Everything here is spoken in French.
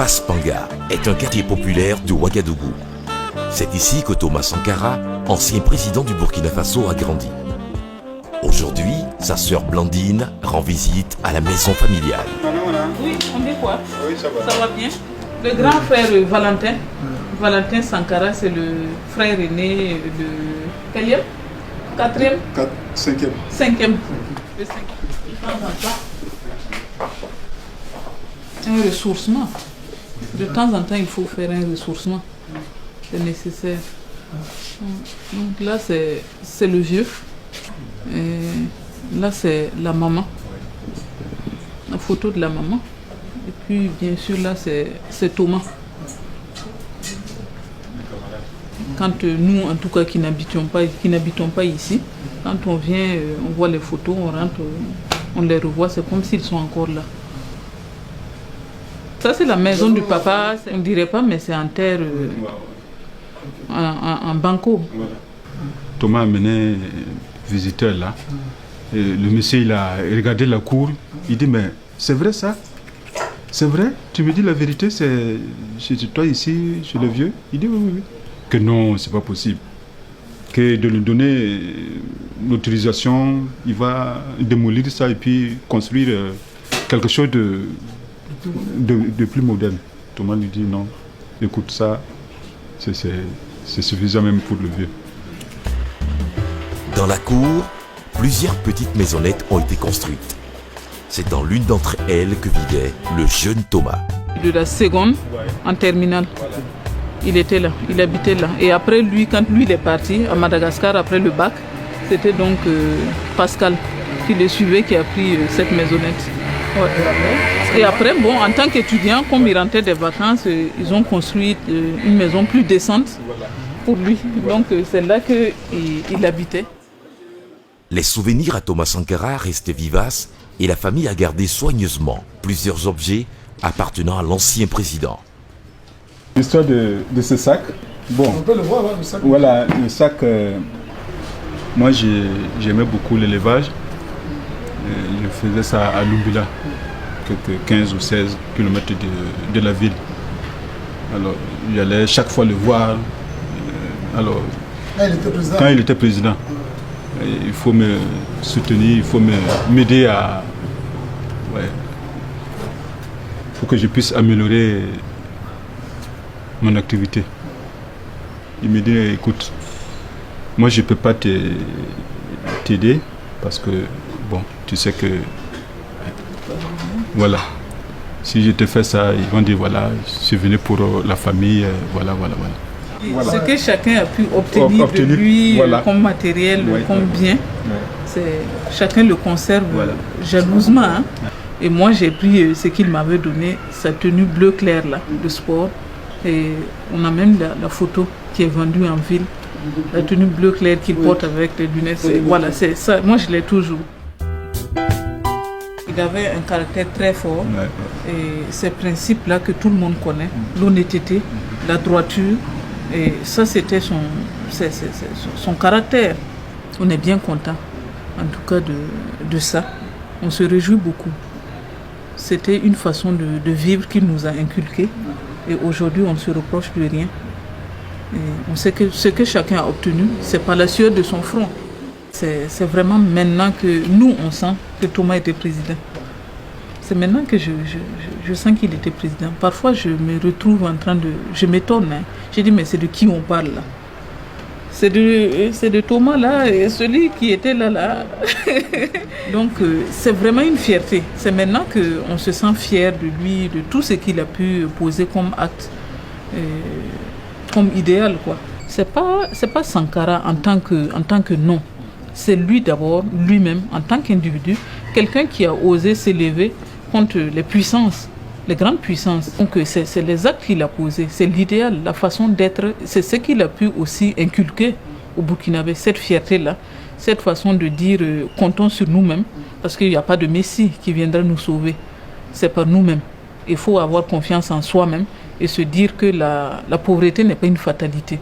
Basse-Panga est un quartier populaire de Ouagadougou. C'est ici que Thomas Sankara, ancien président du Burkina Faso, a grandi. Aujourd'hui, sa sœur Blandine rend visite à la maison familiale. Oui, on dit quoi? Oui, ça va. Ça va bien. Le grand frère Valentin, Valentin Sankara, c'est le frère aîné de quel? Quatrième? Cinquième. Cinquième. Le cinquième. Un ressourcement. De temps en temps, il faut faire un ressourcement. C'est nécessaire. Donc là, c'est le vieux. Et là, c'est la maman. La photo de la maman. Et puis, bien sûr, là, c'est Thomas. Quand nous, en tout cas, qui n'habitons pas ici, quand on vient, on voit les photos, on rentre, on les revoit, c'est comme s'ils sont encore là. Ça, c'est la maison du papa, on ne dirait pas, mais c'est en terre, en banco. Thomas a mené visiteur là. Et le monsieur, il a regardé la cour. Il dit, mais c'est vrai ça? C'est vrai? Tu me dis la vérité, c'est chez toi ici, chez le vieux? Il dit, oui. Que non, c'est pas possible. Que de lui donner l'autorisation, il va démolir ça et puis construire quelque chose de plus moderne. Thomas lui dit non, écoute ça, c'est suffisant même pour le vieux. Dans la cour, plusieurs petites maisonnettes ont été construites. C'est dans l'une d'entre elles que vivait le jeune Thomas. De la seconde en terminale, il était là, il habitait là. Et après lui, quand lui il est parti à Madagascar après le bac, c'était donc Pascal qui le suivait, qui a pris cette maisonnette. Ouais. Et après, bon, en tant qu'étudiant, comme il rentrait des vacances, ils ont construit une maison plus décente pour lui. Donc c'est là qu'il habitait. Les souvenirs à Thomas Sankara restent vivaces et la famille a gardé soigneusement plusieurs objets appartenant à l'ancien président. L'histoire de ce sac. Bon, on peut le voir, le sac. Voilà, le sac. Moi, j'aimais beaucoup l'élevage. Je faisais ça à Lumbila, quelques 15 ou 16 km de la ville. Alors, j'allais chaque fois le voir. Alors, quand il était président, il faut me soutenir, il faut m'aider à... Ouais, pour que je puisse améliorer mon activité. Il me dit, écoute, moi je ne peux pas t'aider parce que, bon, tu sais que, voilà, si je te fais ça, ils vont dire, voilà, je suis venu pour la famille, voilà. Ce que chacun a pu obtenir de lui, voilà, comme matériel, comme bien, chacun le conserve jalousement. Hein. Et moi, j'ai pris ce qu'il m'avait donné, sa tenue bleu clair là, de sport. Et on a même la photo qui est vendue en ville, la tenue bleu clair qu'il porte avec les lunettes. Voilà, c'est ça. Moi, je l'ai toujours. Il avait un caractère très fort. Et ces principes-là que tout le monde connaît, l'honnêteté, la droiture. Et ça, c'était son caractère. On est bien content, en tout cas, de ça. On se réjouit beaucoup. C'était une façon de vivre qu'il nous a inculqué. Et aujourd'hui, on ne se reproche de rien. Et on sait que ce que chacun a obtenu, c'est par la sueur de son front. C'est vraiment maintenant que nous, on sent que Thomas était président. C'est maintenant que je sens qu'il était président. Parfois, je me retrouve en train de... Je m'étonne. Hein. Je dis, mais c'est de qui on parle là? C'est de Thomas là, et celui qui était là. Donc, c'est vraiment une fierté. C'est maintenant qu'on se sent fier de lui, de tout ce qu'il a pu poser comme acte, comme idéal, quoi. C'est pas Sankara en tant que nom. C'est lui d'abord, lui-même, en tant qu'individu, quelqu'un qui a osé s'élever contre les puissances, les grandes puissances. Donc c'est les actes qu'il a posés, c'est l'idéal, la façon d'être, c'est ce qu'il a pu aussi inculquer au Burkinabé, cette fierté-là, cette façon de dire comptons sur nous-mêmes, parce qu'il n'y a pas de Messie qui viendra nous sauver, c'est par nous-mêmes. Il faut avoir confiance en soi-même et se dire que la pauvreté n'est pas une fatalité.